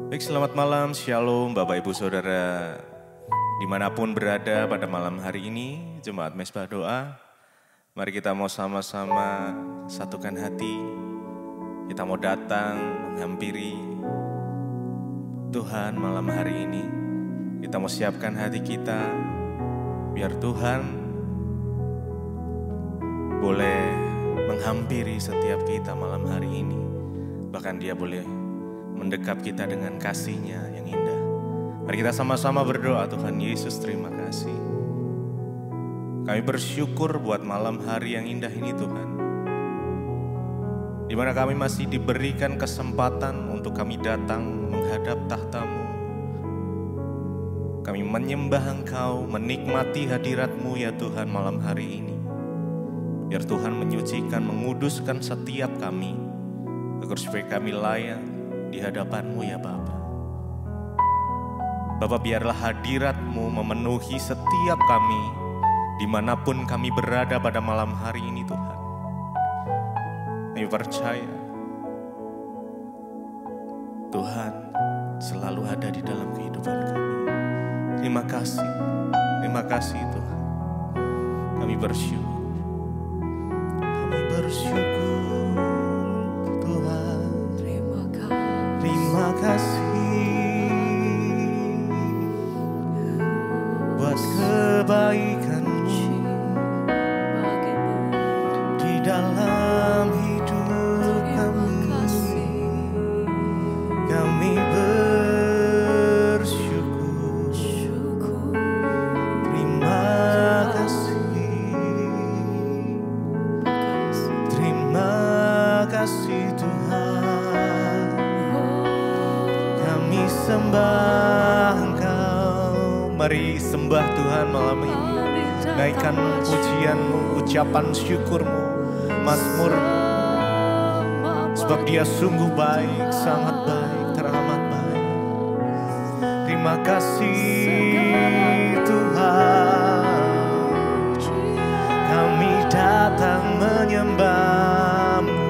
Baik, selamat malam, shalom Bapak Ibu Saudara. Dimanapun berada pada malam hari ini, Jemaat Mesbah Doa, mari kita mau sama-sama satukan hati. Kita mau datang menghampiri Tuhan malam hari ini. Kita mau siapkan hati kita, biar Tuhan boleh menghampiri setiap kita malam hari ini. Bahkan Dia boleh mendekap kita dengan kasih-Nya yang indah. Mari kita sama-sama berdoa. Tuhan Yesus, terima kasih. Kami bersyukur buat malam hari yang indah ini Tuhan, di mana kami masih diberikan kesempatan untuk kami datang menghadap tahta-Mu. Kami menyembah Engkau, menikmati hadirat-Mu ya Tuhan malam hari ini. Biar Tuhan menyucikan, menguduskan setiap kami, agar supaya kami layak di hadapan-Mu ya Bapa. Bapa, biarlah hadirat-Mu memenuhi setiap kami, dimanapun kami berada pada malam hari ini Tuhan. Kami percaya Tuhan selalu ada di dalam kehidupan kami. Terima kasih Tuhan. Kami bersyukur Tuhan. Terima kasih buat kebaikan-Mu di dalam hidup kami. Kami bersyukur. Terima kasih Tuhan. Kami sembah Engkau. Mari sembah Tuhan malam ini. Naikkan pujian-Mu, ucapan syukur-Mu, mazmur-Mu. Sebab Dia sungguh baik, sangat baik, teramat baik. Terima kasih Tuhan. Kami datang menyembah-Mu.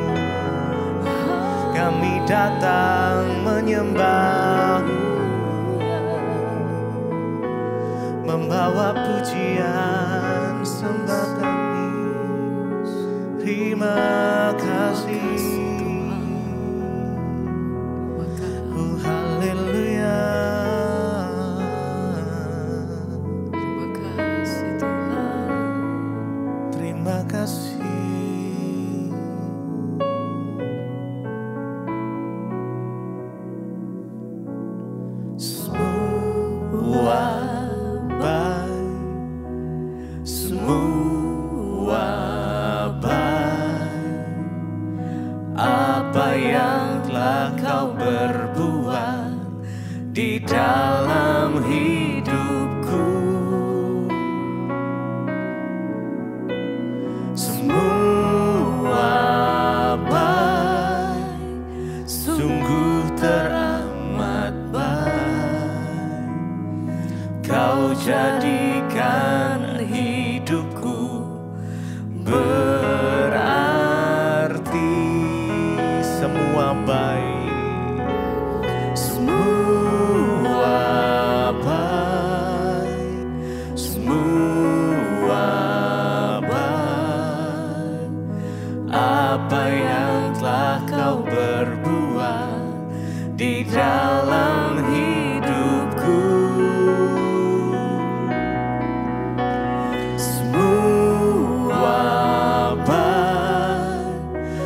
Kami datang menyembah-Mu, membawa pujian sembah kami. Terima kasih. Oh haleluya. Terima kasih Tuhan. Terima kasih. Di dalam hidupku, semua baik, sungguh teramat baik. Kau jadikan hidupku berarti. Semua baik, di dalam hidupku. Semua baik,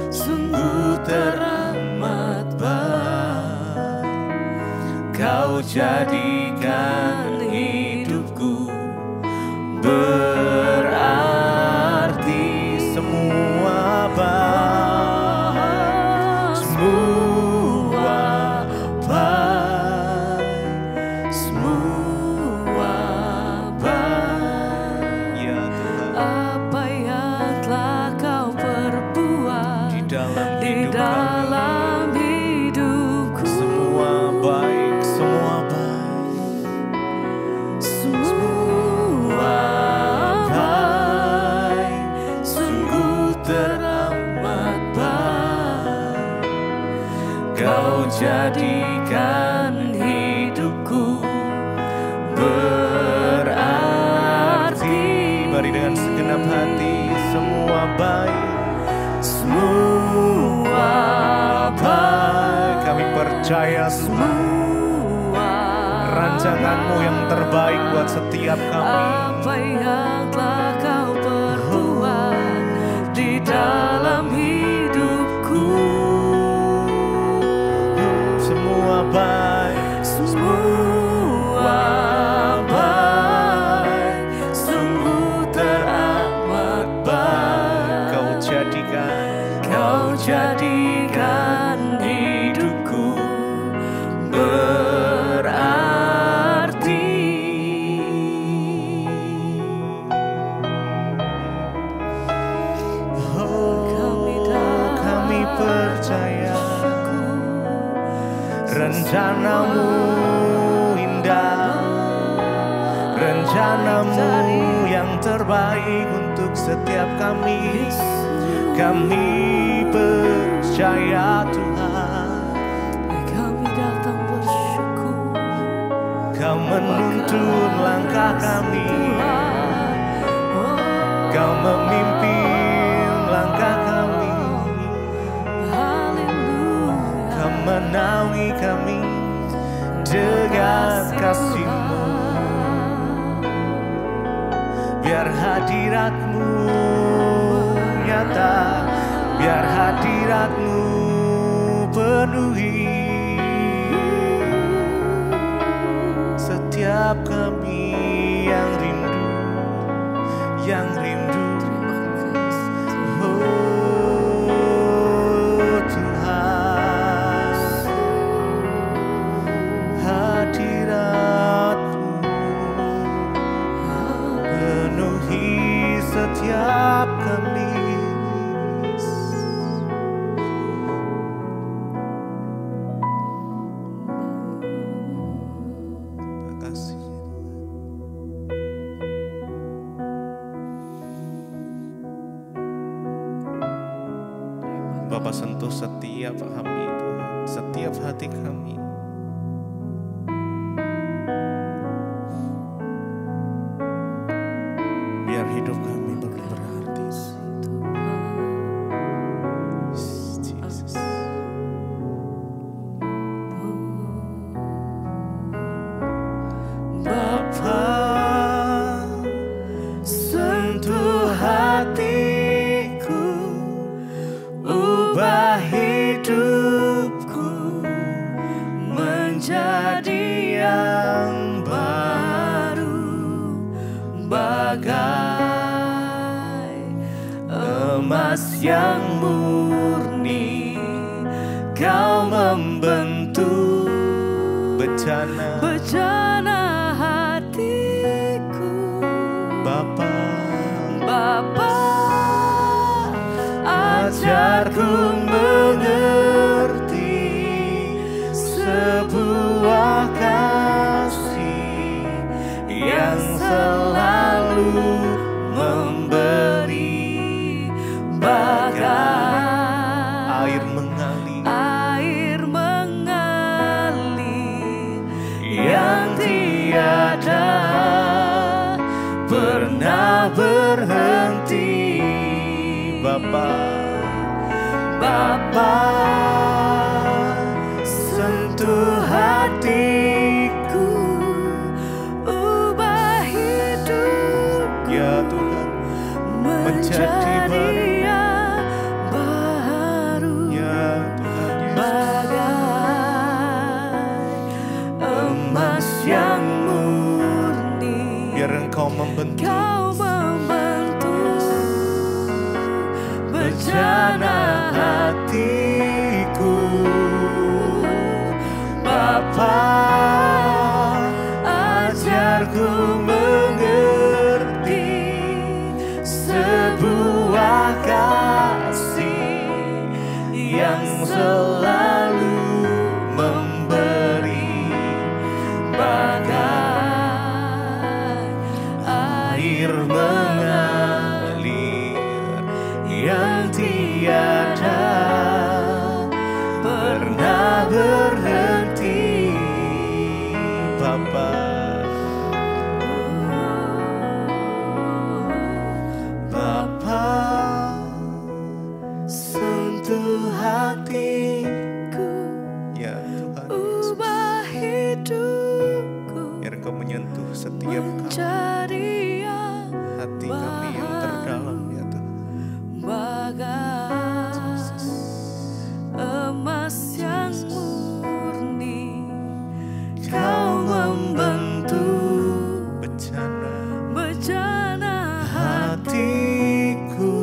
sungguh teramat baik. Kau jadikan hidupku berarti. Semua baik, di dalam hidupku. Semua baik, semua baik. Semua baik, sungguh teramat baik. Kau jadikan berarti. Mari dengan segenap hati, semua baik, Semua baik. kami percaya Semua rancangan-Mu yang terbaik buat setiap kami. apa yang telah Kau perbuat di dalam hidupku. Semua baik, Semua baik, sungguh teramat baik. Kau jadikan hidupku berarti. Kami percaya rencana-Mu indah, rencana-Mu yang terbaik untuk setiap kami. Kami percaya Tuhan, Kami datang bersyukur. Kau menuntun langkah kami, Kau memimpin langkah kami, Kau menaungi kami dengan kasih-Mu. Biar hadirat-Mu nyata, biar hadirat-Mu penuhi setiap kami yang rindu, yang rindu. Oh Tuhan, hadirat-Mu penuhi setiap kami. Terima kasih Bapa, sentuh setiap kami Tuhan, setiap hati kami. Biar hidup kami berarti. Jesus. Bapa, sentuh hatiku, ubah hidupku menjadi yang baru, bagai emas yang murni. Kau membentuk bejana hatiku. Bapa. Bapa, Ajarku mengerti sebuah kasih yang selalu memberi, bagai air mengalir yang tiada pernah berhenti. Bapa, sentuh hatiku, ubah hidupku, ya Tuhan, menjadi yang baru, ya Tuhan Yesus. bagai emas yang murni. Biar Engkau membentuk Kau membentuk bejana hatiku. Bapa, ajarku mengerti sebuah kasih yang selalu memberi, bagai air mengalir yang tiada pernah berhenti. Bapa, setiap kami, menjadi yang hati kami yang terdalam ya Tuhan. bagai emas yang murni, Kau membentuk bejana Hatiku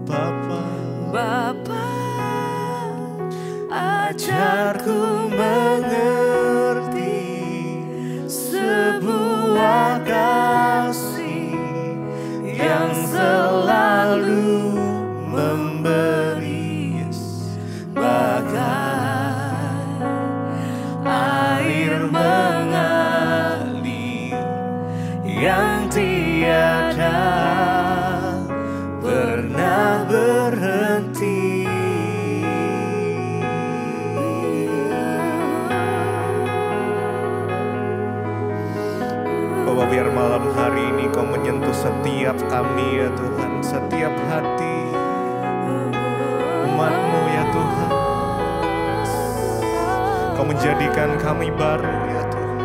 Bapa, Bapa, ajarku mengerti sebuah kasih yang selalu memberi, bagai air mengalir yang tiada pernah berhenti. Bapa, biar malam hari ini Kau menyentuh setiap kami ya Tuhan, setiap hati umat-Mu ya Tuhan. Kau menjadikan kami baru ya Tuhan.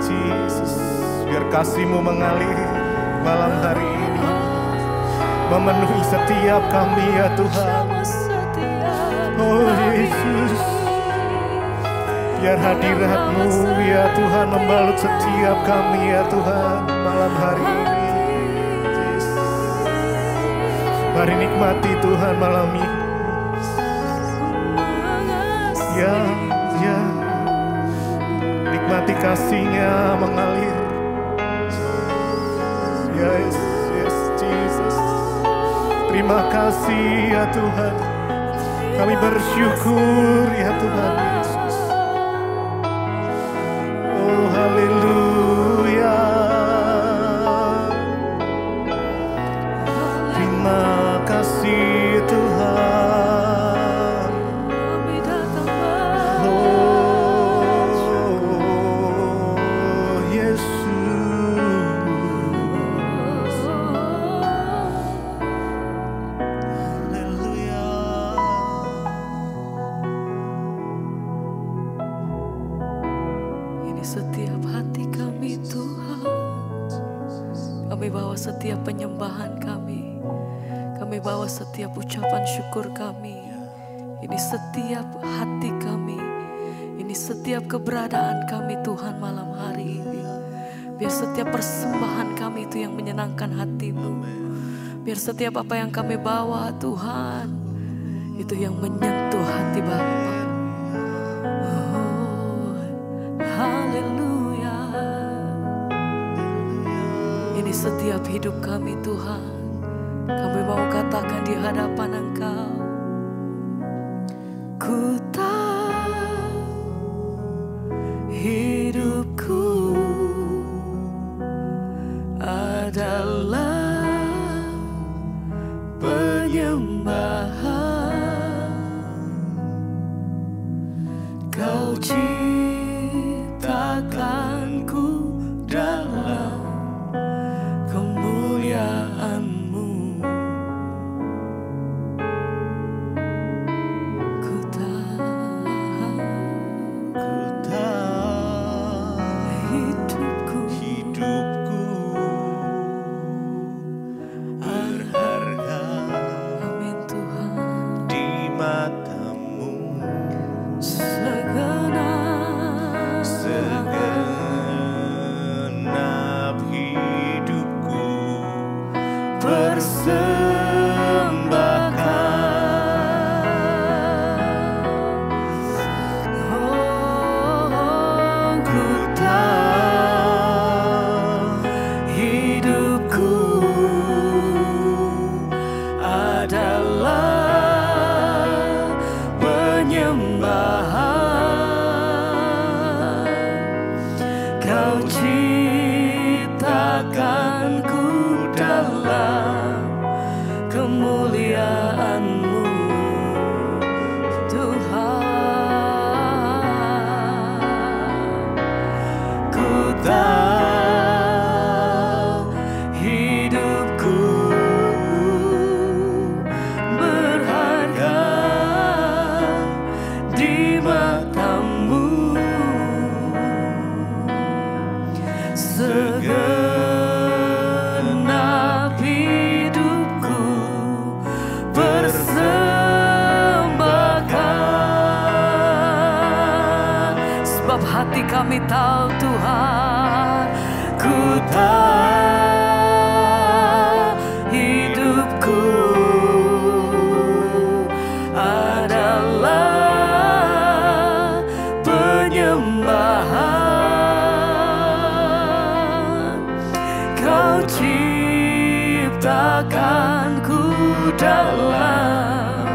Jesus, biar kasih-Mu mengalir malam hari ini, memenuhi setiap kami ya Tuhan. Oh Yesus, biar hadirat-Mu ya Tuhan membalut setiap kami ya Tuhan malam hari ini. Mari nikmati Tuhan malam ini. Ya, ya, nikmati kasih-Nya mengalir. Yes, yes, Jesus. Terima kasih ya Tuhan. Kami bersyukur ya Tuhan Yesus. Oh haleluya. Terima kasih Tuhan. Oh Yesus. Haleluya. Ini setiap hati kami Tuhan. Kami bawa setiap penyembahan kami. Kami bawa setiap ucapan syukur kami. Ini setiap hati kami. Ini setiap keberadaan kami Tuhan malam hari ini. Biar setiap persembahan kami itu yang menyenangkan hati-Mu. Biar setiap apa yang kami bawa Tuhan, itu yang menyentuh hati Bapa. Oh, haleluya. Ini setiap hidup kami Tuhan. Kami mau katakan di hadapan Engkau, ku tahu hidupku adalah penyembahan. Kau ciptakanku dalam kemuliaan-Mu. segenap hati kami tahu Tuhan, ku tahu hidupku adalah penyembahan. Kau ciptakanku dalam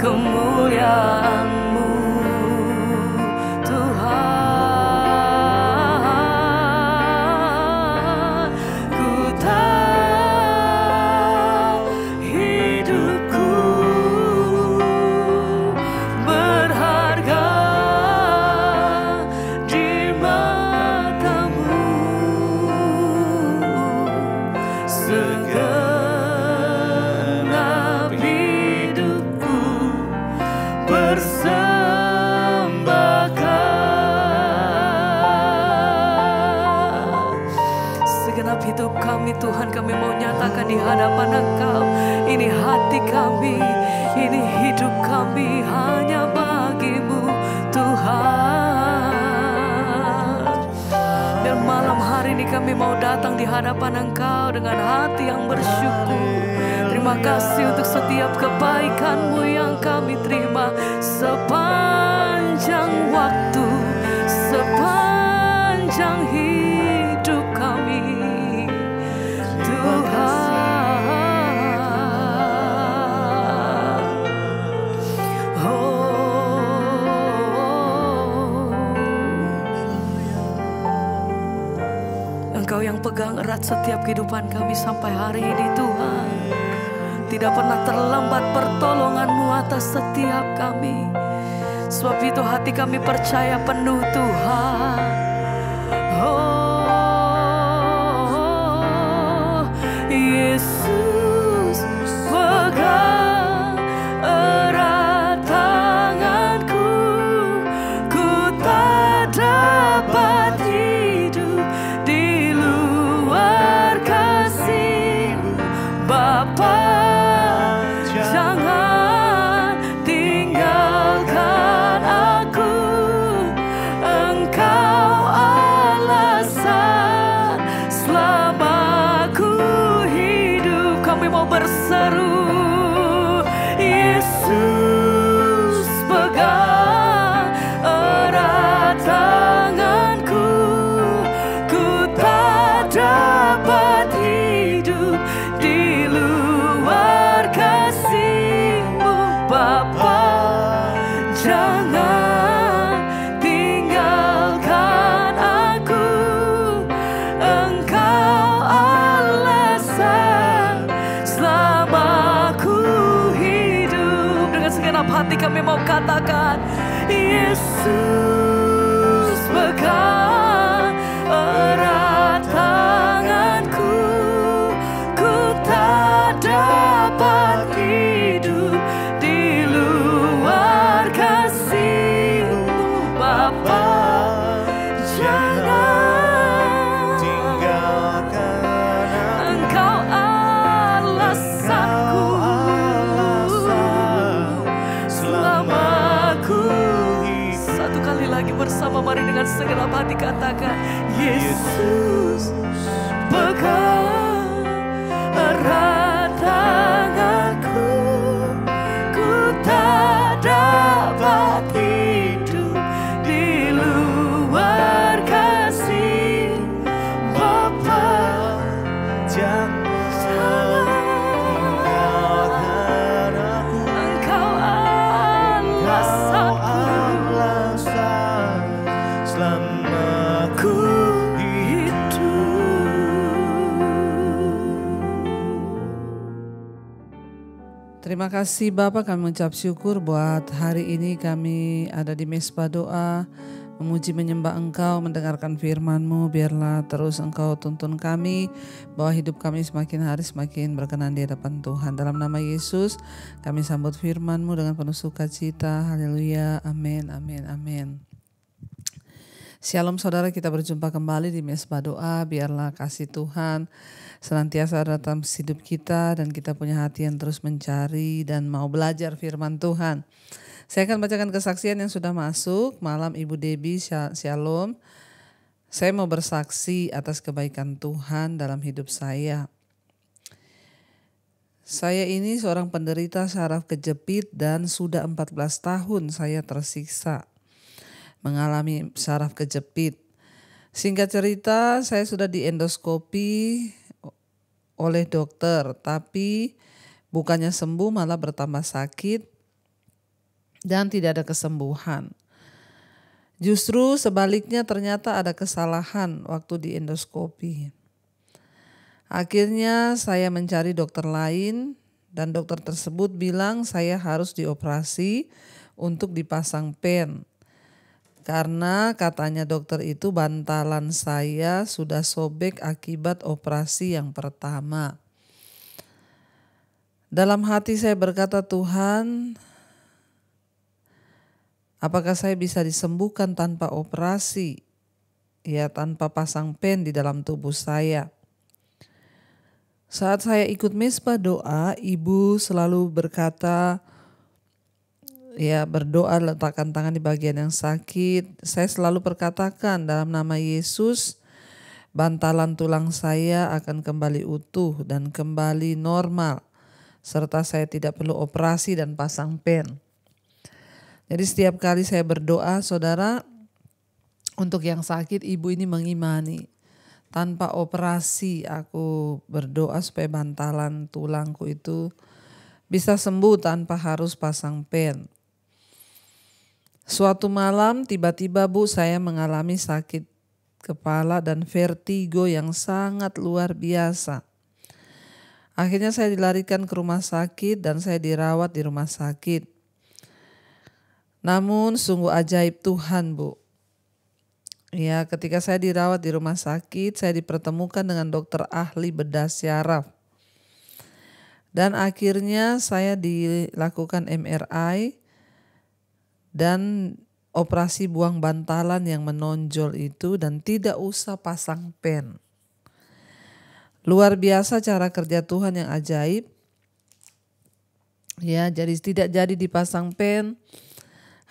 kemuliaan-Mu Tuhan. Ku tahu hidupku berharga di mata-Mu. Segenap hidupku persembahkan. Segenap hidup kami Tuhan, kami mau nyatakan di hadapan Engkau. Ini hati kami, ini hidup kami hanya bagi-Mu Tuhan. Dan malam hari ini kami mau datang di hadapan Engkau dengan hati yang bersyukur. Terima kasih untuk setiap kebaikan-Mu yang kami terima sepanjang waktu, sepanjang hidup kami Tuhan. Engkau yang pegang erat setiap kehidupan kami sampai hari ini Tuhan. Tidak pernah terlambat pertolongan-Mu atas setiap kami. Sebab itu hati kami percaya penuh Tuhan. Oh, Yesus pegang erat tanganku. Ku tak dapat hidup di luar kasih-Mu Bapa. Jangan tinggalkan aku, Engkau alasan selama ku hidup. Kami mau berseru, Yesus pegang erat tanganku. Ku tak dapat hidup di luar kasih-Mu Bapa. Jangan tinggalkan aku, Engkau alasan selama ku hidup. Dengan segenap hati kami mau katakan, Yesus pegang erat tanganku. Ku tak dapat hidup di luar kasih-Mu Bapa. Jangan Tinggalkan Engkau alasanku selama ku hidup. Satu kali lagi bersama, mari dengan segenap hati katakan, Yesus pegang erat tanganku. Ku tak dapat hidup di luar kasih Bapa. Jangan tinggalkan aku, Engkau alasanku selama ku hidup. Terima kasih Bapak, kami mengucap syukur buat hari ini kami ada di Mesbah Doa, memuji menyembah Engkau, mendengarkan firman-Mu. Biarlah terus Engkau tuntun kami, bahwa hidup kami semakin hari semakin berkenan di hadapan Tuhan. Dalam nama Yesus kami sambut firman-Mu dengan penuh sukacita. Haleluya, amin, amin, amin. Shalom saudara, kita berjumpa kembali di Mesbah Doa. Biarlah kasih Tuhan senantiasa ada dalam hidup kita dan kita punya hati yang terus mencari dan mau belajar firman Tuhan. Saya akan bacakan kesaksian yang sudah masuk. Malam Ibu Debbie, Shalom. Saya mau bersaksi atas kebaikan Tuhan dalam hidup saya. Saya ini seorang penderita saraf kejepit dan sudah 14 tahun saya tersiksa mengalami saraf kejepit. Singkat cerita, saya sudah diendoskopi oleh dokter, tapi bukannya sembuh malah bertambah sakit dan tidak ada kesembuhan. Justru sebaliknya ternyata ada kesalahan waktu di endoskopi. Akhirnya saya mencari dokter lain dan dokter tersebut bilang saya harus dioperasi untuk dipasang pen. Karena katanya dokter itu bantalan saya sudah sobek akibat operasi yang pertama. Dalam hati saya berkata, Tuhan, apakah saya bisa disembuhkan tanpa operasi? Ya, tanpa pasang pen di dalam tubuh saya. Saat saya ikut mesbah doa, ibu selalu berkata, ya berdoa letakkan tangan di bagian yang sakit. Saya selalu perkatakan dalam nama Yesus, bantalan tulang saya akan kembali utuh dan kembali normal. Serta saya tidak perlu operasi dan pasang pen. Jadi setiap kali saya berdoa, saudara, untuk yang sakit, ibu ini mengimani. Tanpa operasi aku berdoa supaya bantalan tulangku itu bisa sembuh tanpa harus pasang pen. Suatu malam tiba-tiba saya mengalami sakit kepala dan vertigo yang sangat luar biasa. Akhirnya saya dilarikan ke rumah sakit dan saya dirawat di rumah sakit. Namun sungguh ajaib Tuhan, Bu. Ya, ketika saya dirawat di rumah sakit, saya dipertemukan dengan dokter ahli bedah syaraf. Dan akhirnya saya dilakukan MRI dan operasi buang bantalan yang menonjol itu dan tidak usah pasang pen. Luar biasa cara kerja Tuhan yang ajaib. Ya, jadi tidak jadi dipasang pen.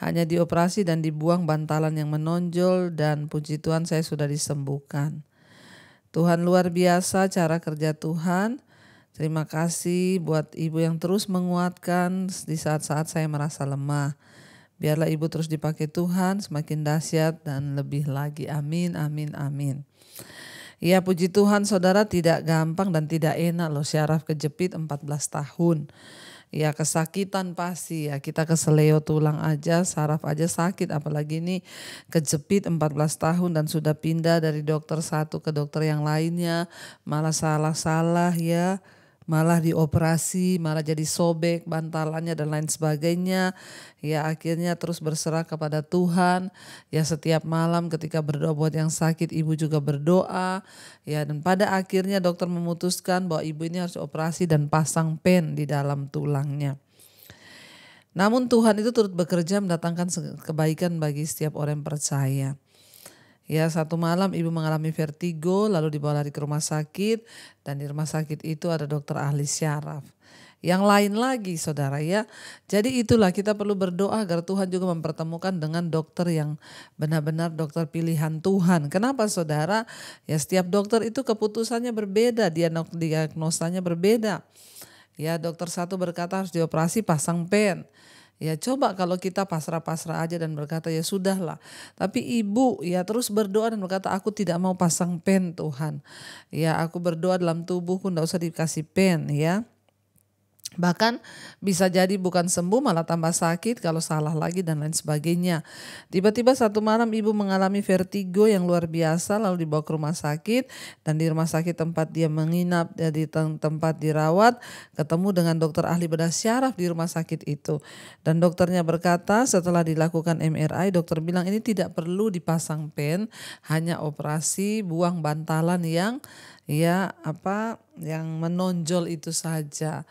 Hanya dioperasi dan dibuang bantalan yang menonjol dan puji Tuhan saya sudah disembuhkan. Tuhan luar biasa cara kerja Tuhan. Terima kasih buat ibu yang terus menguatkan di saat-saat saya merasa lemah. Biarlah ibu terus dipakai Tuhan semakin dahsyat dan lebih lagi. Amin, amin, amin. Ya puji Tuhan saudara, tidak gampang dan tidak enak loh syaraf kejepit 14 tahun. Ya kesakitan pasti ya, kita keseleo tulang aja, saraf aja sakit, apalagi ini kejepit 14 tahun dan sudah pindah dari dokter satu ke dokter yang lainnya, malah salah-salah ya, malah dioperasi, malah jadi sobek bantalannya dan lain sebagainya. Ya akhirnya terus berserah kepada Tuhan. Ya setiap malam ketika berdoa buat yang sakit, ibu juga berdoa. Ya dan pada akhirnya dokter memutuskan bahwa ibu ini harus operasi dan pasang pen di dalam tulangnya. Namun Tuhan itu turut bekerja mendatangkan kebaikan bagi setiap orang yang percaya. Ya satu malam ibu mengalami vertigo lalu dibawa lari ke rumah sakit dan di rumah sakit itu ada dokter ahli syaraf. Yang lain lagi saudara ya. Jadi itulah kita perlu berdoa agar Tuhan juga mempertemukan dengan dokter yang benar-benar dokter pilihan Tuhan. Kenapa saudara? Ya setiap dokter itu keputusannya berbeda, diagnosanya berbeda. Ya dokter satu berkata harus dioperasi pasang pen. Ya coba kalau kita pasrah-pasrah aja dan berkata ya sudahlah. Tapi ibu ya terus berdoa dan berkata aku tidak mau pasang pen Tuhan. Ya aku berdoa dalam tubuhku tidak usah dikasih pen ya. Bahkan bisa jadi bukan sembuh malah tambah sakit kalau salah lagi dan lain sebagainya. Tiba-tiba satu malam ibu mengalami vertigo yang luar biasa lalu dibawa ke rumah sakit. Dan di rumah sakit tempat dia menginap, di tempat dirawat, ketemu dengan dokter ahli bedah syaraf di rumah sakit itu. Dan dokternya berkata setelah dilakukan MRI, dokter bilang ini tidak perlu dipasang pen, hanya operasi buang bantalan yang menonjol itu saja.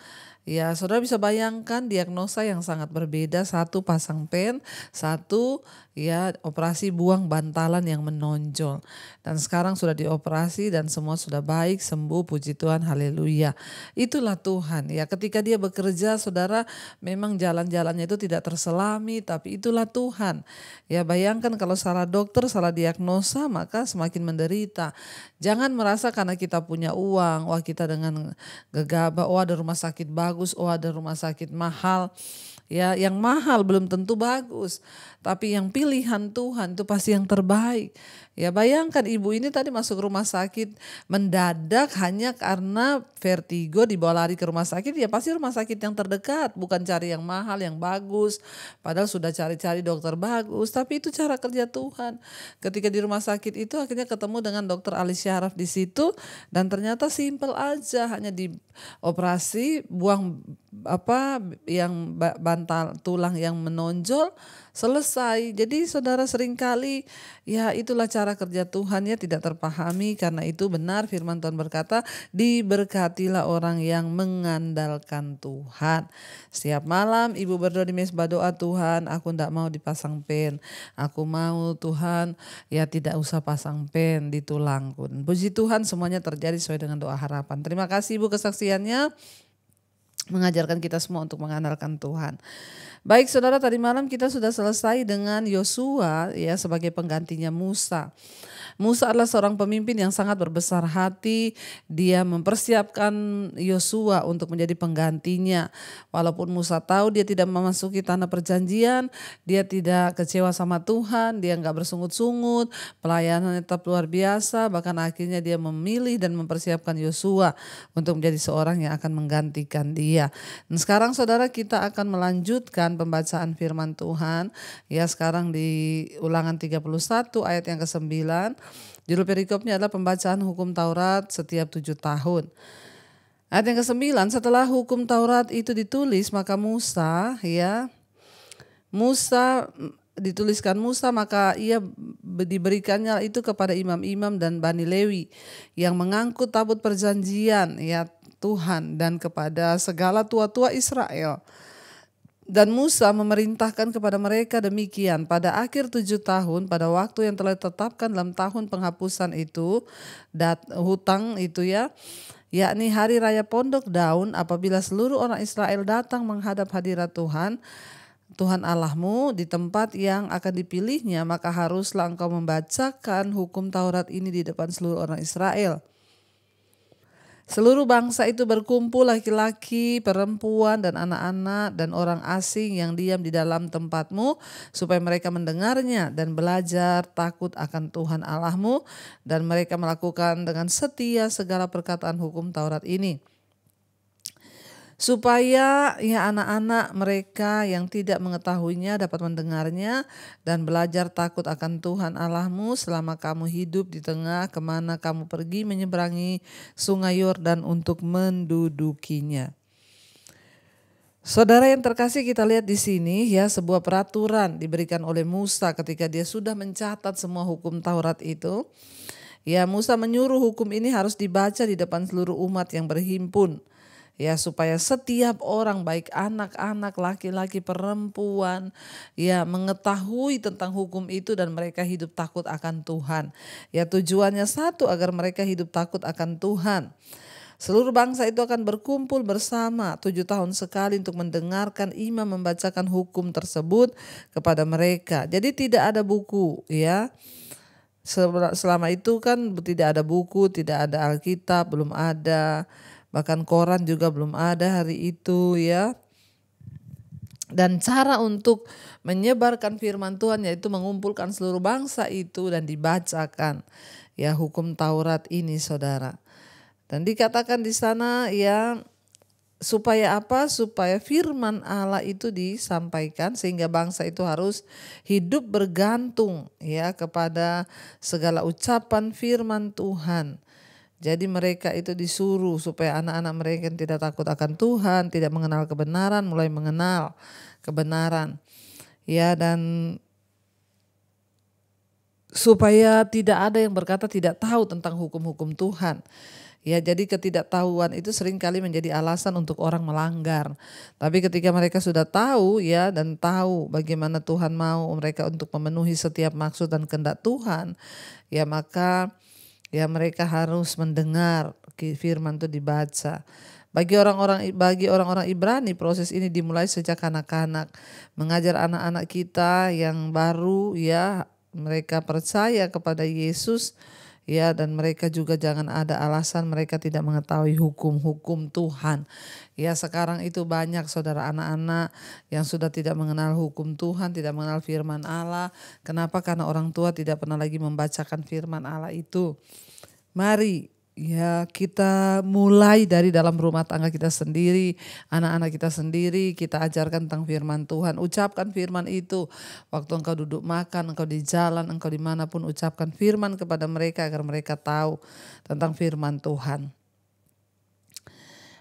Ya, saudara bisa bayangkan diagnosa yang sangat berbeda, satu pasang pen, satu ya operasi buang bantalan yang menonjol. Dan sekarang sudah dioperasi dan semua sudah baik, sembuh, puji Tuhan, haleluya. Itulah Tuhan ya, ketika dia bekerja saudara memang jalan-jalannya itu tidak terselami, tapi itulah Tuhan. Ya bayangkan kalau salah dokter, salah diagnosa maka semakin menderita. Jangan merasa karena kita punya uang, wah kita dengan gegabah, oh ada rumah sakit bagus, oh ada rumah sakit mahal. Ya, yang mahal belum tentu bagus, tapi yang pilihan Tuhan itu pasti yang terbaik. Ya, bayangkan ibu ini tadi masuk rumah sakit mendadak hanya karena vertigo, dibawa lari ke rumah sakit, ya pasti rumah sakit yang terdekat, bukan cari yang mahal, yang bagus. Padahal sudah cari-cari dokter bagus, tapi itu cara kerja Tuhan. Ketika di rumah sakit itu akhirnya ketemu dengan dokter Ali Syaraf di situ dan ternyata simple aja, hanya dioperasi buang yang bantal tulang yang menonjol, selesai. Jadi saudara seringkali ya itulah cara kerja Tuhan ya, tidak terpahami. Karena itu benar firman Tuhan berkata, diberkatilah orang yang mengandalkan Tuhan. Setiap malam ibu berdoa di mesbah doa, Tuhan aku tidak mau dipasang pen, aku mau Tuhan ya tidak usah pasang pen di tulangku. Puji Tuhan semuanya terjadi sesuai dengan doa harapan. Terima kasih ibu kesaksiannya, mengajarkan kita semua untuk mengandalkan Tuhan. Baik saudara, tadi malam kita sudah selesai dengan Yosua ya sebagai penggantinya Musa. Musa adalah seorang pemimpin yang sangat berbesar hati. Dia mempersiapkan Yosua untuk menjadi penggantinya. Walaupun Musa tahu dia tidak memasuki tanah perjanjian, dia tidak kecewa sama Tuhan, dia nggak bersungut-sungut, pelayanannya tetap luar biasa. Bahkan akhirnya dia memilih dan mempersiapkan Yosua untuk menjadi seorang yang akan menggantikan dia. Dan sekarang saudara kita akan melanjutkan pembacaan firman Tuhan. Ya sekarang di Ulangan 31 ayat yang ke-9. Judul perikopnya adalah pembacaan hukum Taurat setiap 7 tahun. Ayat yang ke-9, setelah hukum Taurat itu ditulis maka dituliskan Musa, maka ia diberikannya itu kepada imam-imam dan Bani Lewi yang mengangkut tabut perjanjian ya Tuhan, dan kepada segala tua-tua Israel. Dan Musa memerintahkan kepada mereka demikian, pada akhir 7 tahun, pada waktu yang telah ditetapkan dalam tahun penghapusan itu, hutang itu ya, yakni hari raya Pondok Daun, apabila seluruh orang Israel datang menghadap hadirat Tuhan Allahmu di tempat yang akan dipilihnya, maka haruslah engkau membacakan hukum Taurat ini di depan seluruh orang Israel. Seluruh bangsa itu berkumpul, laki-laki, perempuan, dan anak-anak, dan orang asing yang diam di dalam tempatmu, supaya mereka mendengarnya dan belajar takut akan Tuhan Allahmu, dan mereka melakukan dengan setia segala perkataan hukum Taurat ini. Supaya ya anak-anak mereka yang tidak mengetahuinya dapat mendengarnya dan belajar takut akan Tuhan Allahmu selama kamu hidup di tengah kemana kamu pergi menyeberangi sungai Yordan untuk mendudukinya. Saudara yang terkasih, kita lihat di sini ya sebuah peraturan diberikan oleh Musa ketika dia sudah mencatat semua hukum Taurat itu. Ya, Musa menyuruh hukum ini harus dibaca di depan seluruh umat yang berhimpun. Ya, supaya setiap orang baik anak-anak, laki-laki, perempuan ya mengetahui tentang hukum itu dan mereka hidup takut akan Tuhan. Ya, tujuannya satu, agar mereka hidup takut akan Tuhan. Seluruh bangsa itu akan berkumpul bersama 7 tahun sekali untuk mendengarkan imam membacakan hukum tersebut kepada mereka. Jadi tidak ada buku ya. Selama itu kan tidak ada buku, tidak ada Alkitab, belum ada. Bahkan koran juga belum ada hari itu ya. Dan cara untuk menyebarkan firman Tuhan yaitu mengumpulkan seluruh bangsa itu dan dibacakan ya hukum Taurat ini saudara. Dan dikatakan di sana ya supaya apa? Supaya firman Allah itu disampaikan sehingga bangsa itu harus hidup bergantung ya kepada segala ucapan firman Tuhan. Jadi mereka itu disuruh supaya anak-anak mereka yang tidak takut akan Tuhan, tidak mengenal kebenaran, mulai mengenal kebenaran. Ya, dan supaya tidak ada yang berkata tidak tahu tentang hukum-hukum Tuhan. Ya, jadi ketidaktahuan itu seringkali menjadi alasan untuk orang melanggar. Tapi ketika mereka sudah tahu ya dan tahu bagaimana Tuhan mau mereka untuk memenuhi setiap maksud dan kehendak Tuhan, ya maka ya mereka harus mendengar firman itu dibaca. Bagi orang-orang Ibrani, proses ini dimulai sejak anak-anak, mengajar anak-anak kita yang baru ya mereka percaya kepada Yesus. Ya, dan mereka juga jangan ada alasan mereka tidak mengetahui hukum-hukum Tuhan. Ya, sekarang itu banyak saudara anak-anak yang sudah tidak mengenal hukum Tuhan, tidak mengenal firman Allah. Kenapa? Karena orang tua tidak pernah lagi membacakan firman Allah itu. Mari ya kita mulai dari dalam rumah tangga kita sendiri, anak-anak kita sendiri, kita ajarkan tentang firman Tuhan. Ucapkan firman itu waktu engkau duduk makan, engkau di jalan, engkau dimanapun, ucapkan firman kepada mereka agar mereka tahu tentang firman Tuhan.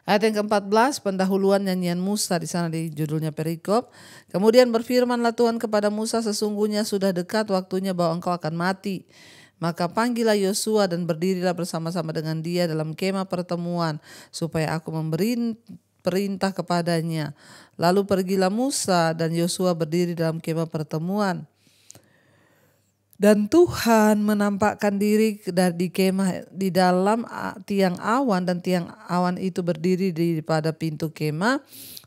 Ayat yang ke-14, pendahuluan nyanyian Musa, di sana di judulnya perikop. Kemudian berfirmanlah Tuhan kepada Musa, sesungguhnya sudah dekat waktunya bahwa engkau akan mati. Maka panggillah Yosua dan berdirilah bersama-sama dengan dia dalam kemah pertemuan, supaya aku memberi perintah kepadanya. Lalu pergilah Musa dan Yosua berdiri dalam kemah pertemuan. Dan Tuhan menampakkan diri di kemah di dalam tiang awan, dan tiang awan itu berdiri pada pintu kemah.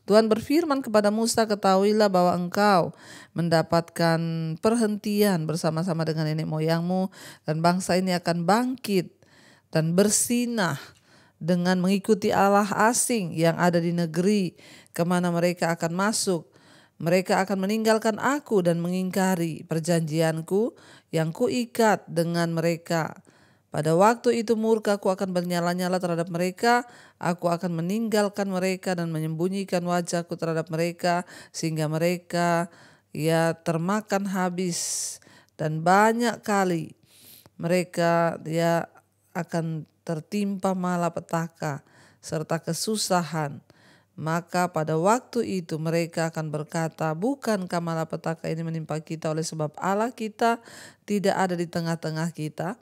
Tuhan berfirman kepada Musa, ketahuilah bahwa engkau mendapatkan perhentian bersama-sama dengan nenek moyangmu, dan bangsa ini akan bangkit dan bersinah dengan mengikuti Allah asing yang ada di negeri kemana mereka akan masuk. Mereka akan meninggalkan aku dan mengingkari perjanjianku yang kuikat dengan mereka. Pada waktu itu murkaku akan bernyala-nyala terhadap mereka, aku akan meninggalkan mereka dan menyembunyikan wajahku terhadap mereka, sehingga mereka ya termakan habis, dan banyak kali mereka ya akan tertimpa malapetaka serta kesusahan. Maka pada waktu itu mereka akan berkata, bukankah malapetaka ini menimpa kita oleh sebab Allah kita tidak ada di tengah-tengah kita?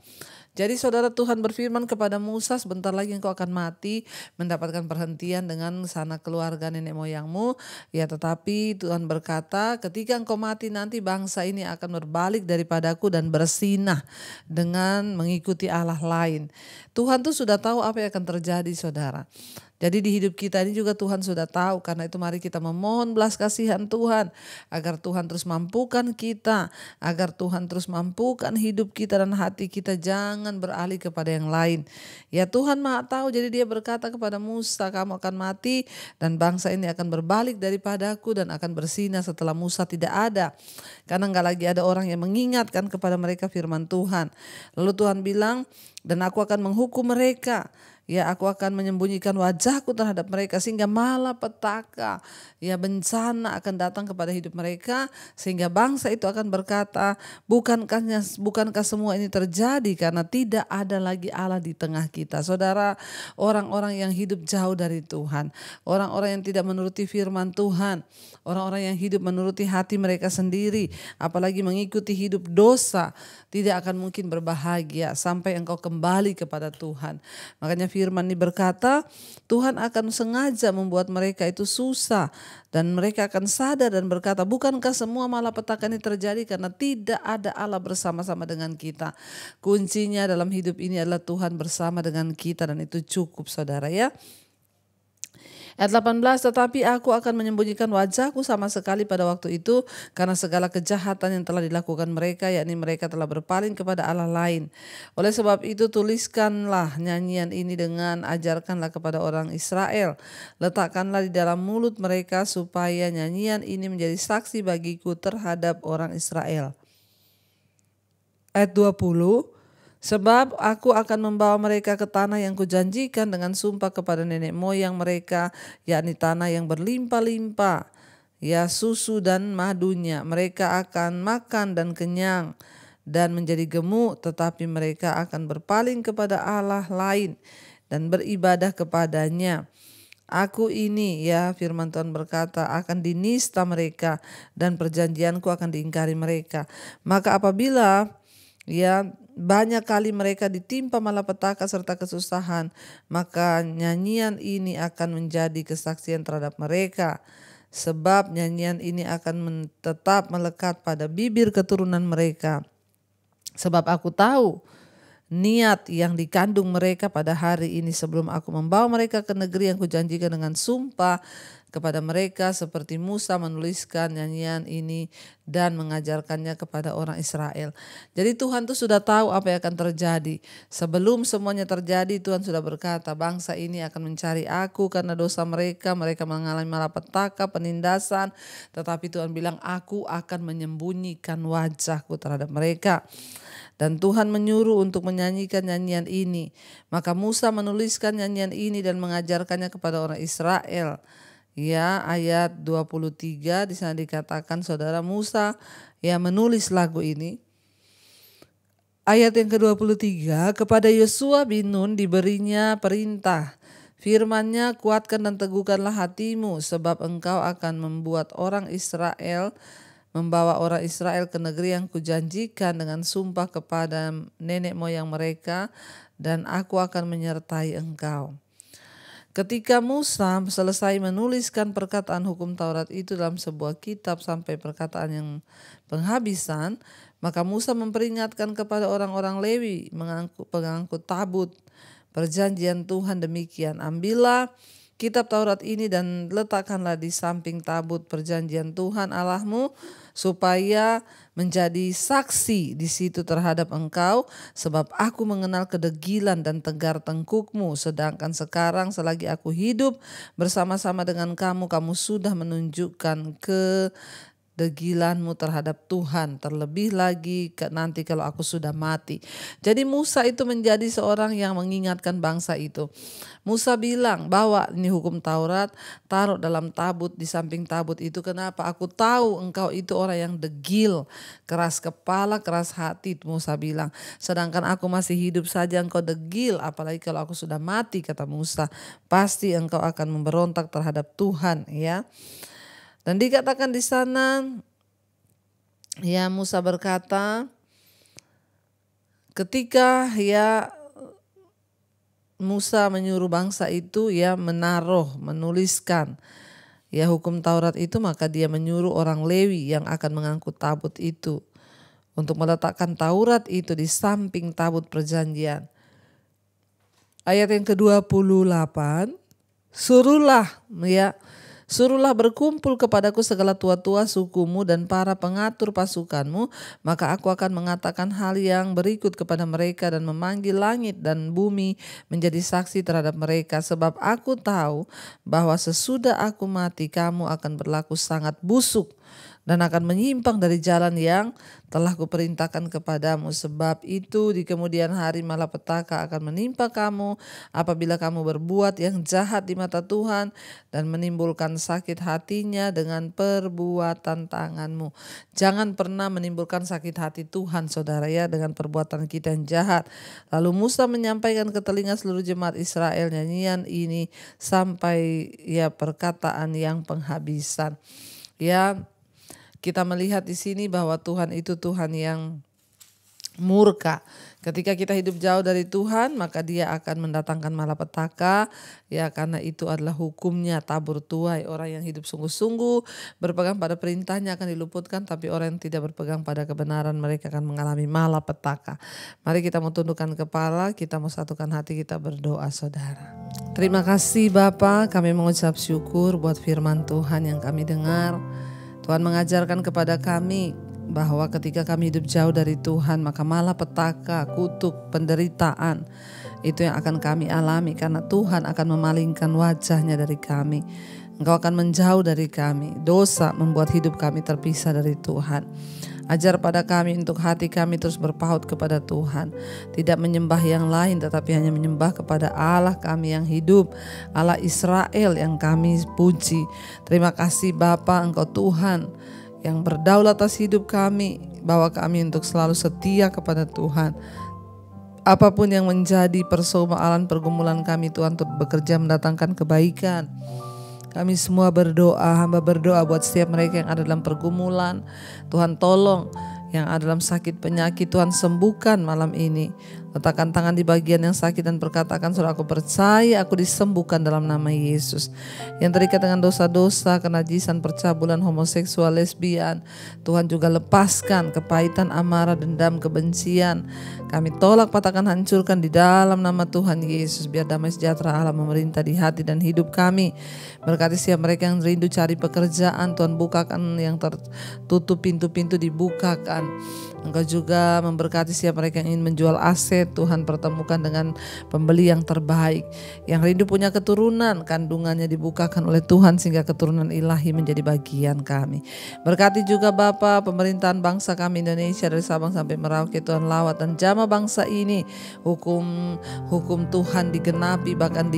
Jadi saudara, Tuhan berfirman kepada Musa, sebentar lagi engkau akan mati, mendapatkan perhentian dengan sanak keluarga nenek moyangmu. Ya, tetapi Tuhan berkata, ketika engkau mati nanti bangsa ini akan berbalik daripadaku dan bersinah dengan mengikuti Allah lain. Tuhan tuh sudah tahu apa yang akan terjadi saudara. Jadi di hidup kita ini juga Tuhan sudah tahu. Karena itu mari kita memohon belas kasihan Tuhan, agar Tuhan terus mampukan kita, agar Tuhan terus mampukan hidup kita dan hati kita, jangan beralih kepada yang lain. Ya, Tuhan Maha tahu, jadi dia berkata kepada Musa, kamu akan mati dan bangsa ini akan berbalik daripadaku dan akan bersinah setelah Musa tidak ada. Karena enggak lagi ada orang yang mengingatkan kepada mereka firman Tuhan. Lalu Tuhan bilang, dan aku akan menghukum mereka. Ya, aku akan menyembunyikan wajahku terhadap mereka sehingga malapetaka, ya bencana akan datang kepada hidup mereka, sehingga bangsa itu akan berkata, bukankah semua ini terjadi karena tidak ada lagi Allah di tengah kita. Saudara, orang-orang yang hidup jauh dari Tuhan, orang-orang yang tidak menuruti firman Tuhan, orang-orang yang hidup menuruti hati mereka sendiri, apalagi mengikuti hidup dosa, tidak akan mungkin berbahagia sampai engkau kembali kepada Tuhan. Makanya firman ini berkata, Tuhan akan sengaja membuat mereka itu susah, dan mereka akan sadar dan berkata, bukankah semua malapetaka ini terjadi karena tidak ada Allah bersama-sama dengan kita. Kuncinya dalam hidup ini adalah Tuhan bersama dengan kita, dan itu cukup saudara ya. Ayat 18, tetapi aku akan menyembunyikan wajahku sama sekali pada waktu itu karena segala kejahatan yang telah dilakukan mereka, yakni mereka telah berpaling kepada Allah lain. Oleh sebab itu tuliskanlah nyanyian ini dengan ajarkanlah kepada orang Israel. Letakkanlah di dalam mulut mereka supaya nyanyian ini menjadi saksi bagiku terhadap orang Israel. Ayat 20, sebab aku akan membawa mereka ke tanah yang kujanjikan dengan sumpah kepada nenek moyang mereka, yakni tanah yang berlimpah-limpah, ya susu dan madunya. Mereka akan makan dan kenyang dan menjadi gemuk, tetapi mereka akan berpaling kepada Allah lain dan beribadah kepadanya. Aku ini, ya firman Tuhan berkata, akan dinista mereka dan perjanjianku akan diingkari mereka. Maka apabila Ya, banyak kali mereka ditimpa malapetaka serta kesusahan, maka nyanyian ini akan menjadi kesaksian terhadap mereka. Sebab nyanyian ini akan tetap melekat pada bibir keturunan mereka. Sebab aku tahu niat yang dikandung mereka pada hari ini sebelum aku membawa mereka ke negeri yang kujanjikan dengan sumpah kepada mereka, seperti Musa menuliskan nyanyian ini dan mengajarkannya kepada orang Israel. Jadi Tuhan tuh sudah tahu apa yang akan terjadi. Sebelum semuanya terjadi, Tuhan sudah berkata, bangsa ini akan mencari aku karena dosa mereka. Mereka mengalami malapetaka, penindasan. Tetapi Tuhan bilang, aku akan menyembunyikan wajahku terhadap mereka. Dan Tuhan menyuruh untuk menyanyikan nyanyian ini. Maka Musa menuliskan nyanyian ini dan mengajarkannya kepada orang Israel. Ya, ayat 23 di sana dikatakan saudara Musa menulis lagu ini. Ayat yang ke-23, kepada Yosua bin Nun diberinya perintah. Firman-Nya, kuatkan dan teguhkanlah hatimu, sebab engkau akan membawa orang Israel ke negeri yang kujanjikan dengan sumpah kepada nenek moyang mereka, dan aku akan menyertai engkau. Ketika Musa selesai menuliskan perkataan hukum Taurat itu dalam sebuah kitab sampai perkataan yang penghabisan, maka Musa memperingatkan kepada orang-orang Lewi pengangkut tabut perjanjian Tuhan demikian, ambillah kitab Taurat ini dan letakkanlah di samping tabut perjanjian Tuhan Allahmu, supaya menjadi saksi di situ terhadap engkau, sebab aku mengenal kedegilan dan tegar tengkukmu. Sedangkan sekarang selagi aku hidup bersama-sama dengan kamu, kamu sudah menunjukkan kedegilanmu terhadap Tuhan, terlebih lagi nanti kalau aku sudah mati. Jadi Musa itu menjadi seorang yang mengingatkan bangsa itu. Musa bilang, bawa ini hukum Taurat, taruh dalam tabut, di samping tabut itu. Kenapa? Aku tahu engkau itu orang yang degil, keras kepala, keras hati, Musa bilang. Sedangkan aku masih hidup saja engkau degil, apalagi kalau aku sudah mati, kata Musa. Pasti engkau akan memberontak terhadap Tuhan, ya. Dan dikatakan di sana, ya, Musa berkata, ketika Musa menyuruh bangsa itu menuliskan hukum Taurat itu, maka dia menyuruh orang Lewi yang akan mengangkut tabut itu untuk meletakkan Taurat itu di samping tabut perjanjian. Ayat yang ke-28, suruhlah berkumpul kepadaku segala tua-tua sukumu dan para pengatur pasukanmu, maka aku akan mengatakan hal yang berikut kepada mereka dan memanggil langit dan bumi menjadi saksi terhadap mereka. Sebab aku tahu bahwa sesudah aku mati kamu akan berlaku sangat busuk dan akan menyimpang dari jalan yang telah kuperintahkan kepadamu. Sebab itu di kemudian hari malapetaka akan menimpa kamu apabila kamu berbuat yang jahat di mata Tuhan dan menimbulkan sakit hatinya dengan perbuatan tanganmu. Jangan pernah menimbulkan sakit hati Tuhan, saudara, dengan perbuatan kita yang jahat. Lalu Musa menyampaikan ke telinga seluruh jemaat Israel nyanyian ini sampai perkataan yang penghabisan. Kita melihat di sini bahwa Tuhan itu Tuhan yang murka. Ketika kita hidup jauh dari Tuhan, maka Dia akan mendatangkan malapetaka, karena itu adalah hukumnya tabur tuai. Orang yang hidup sungguh-sungguh berpegang pada perintahnya akan diluputkan, tapi orang yang tidak berpegang pada kebenaran, mereka akan mengalami malapetaka. Mari kita mau tundukkan kepala, kita mau satukan hati, kita berdoa, saudara. Terima kasih Bapa, kami mengucap syukur buat firman Tuhan yang kami dengar. Tuhan mengajarkan kepada kami bahwa ketika kami hidup jauh dari Tuhan, maka malapetaka, kutuk, penderitaan itu yang akan kami alami, karena Tuhan akan memalingkan wajahnya dari kami. Engkau akan menjauh dari kami. Dosa membuat hidup kami terpisah dari Tuhan. Ajar pada kami untuk hati kami terus berpaut kepada Tuhan. Tidak menyembah yang lain, tetapi hanya menyembah kepada Allah kami yang hidup, Allah Israel yang kami puji. Terima kasih Bapa, Engkau Tuhan yang berdaulat atas hidup kami. Bawa kami untuk selalu setia kepada Tuhan. Apapun yang menjadi persoalan pergumulan kami, Tuhan, untuk bekerja mendatangkan kebaikan. Kami semua berdoa, hamba berdoa buat setiap mereka yang ada dalam pergumulan. Tuhan tolong Yang ada dalam sakit penyakit, Tuhan sembuhkan malam ini. Letakkan tangan di bagian yang sakit dan berkatakan, saudara, aku percaya aku disembuhkan dalam nama Yesus. Yang terikat dengan dosa-dosa, kenajisan, percabulan, homoseksual, lesbian, Tuhan juga lepaskan kepahitan, amarah, dendam, kebencian. Kami tolak, patahkan, hancurkan di dalam nama Tuhan Yesus. Biar damai sejahtera Allah memerintah di hati dan hidup kami. Berkati setiap mereka yang rindu cari pekerjaan, Tuhan bukakan yang tertutup, pintu-pintu dibukakan. Engkau juga memberkati setiap mereka yang ingin menjual aset, Tuhan pertemukan dengan pembeli yang terbaik. Yang rindu punya keturunan, kandungannya dibukakan oleh Tuhan sehingga keturunan ilahi menjadi bagian kami. Berkati juga Bapa pemerintahan bangsa kami Indonesia dari Sabang sampai Merauke, Tuhan lawat dan jamah bangsa ini. Hukum Tuhan digenapi, bahkan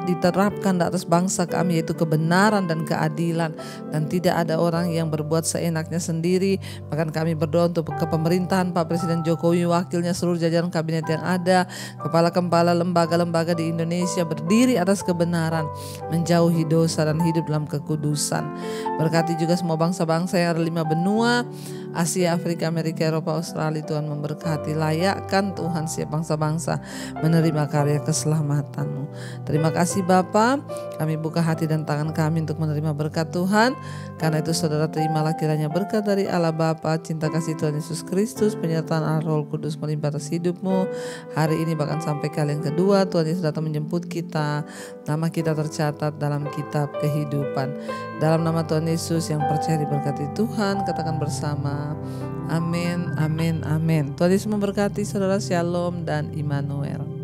diterapkan di atas bangsa kami, yaitu kebenaran dan keadilan, dan tidak ada orang yang berbuat seenaknya sendiri. Bahkan kami berdoa untuk kepemerintahan Pak Presiden Jokowi, wakilnya, seluruh jajaran kabinet yang ada, kepala-kepala lembaga-lembaga di Indonesia berdiri atas kebenaran, menjauhi dosa dan hidup dalam kekudusan. Berkati juga semua bangsa-bangsa yang ada 5 benua, Asia, Afrika, Amerika, Eropa, Australia. Tuhan memberkati, layakkan Tuhan setiap bangsa-bangsa menerima karya keselamatan-Mu. Terima kasih Bapa, kami buka hati dan tangan kami untuk menerima berkat Tuhan. Karena itu saudara, terimalah kiranya berkat dari Allah Bapa, cinta kasih Tuhan Yesus Kristus, penyertaan Allah Roh Kudus melimpah atas hidupmu hari ini bahkan sampai kali yang kedua. Tuhan Yesus datang menjemput kita, nama kita tercatat dalam kitab kehidupan. Dalam nama Tuhan Yesus yang percaya diberkati Tuhan, katakan bersama, amin, amin, amin. Tuhan Yesus memberkati saudara, shalom dan Immanuel.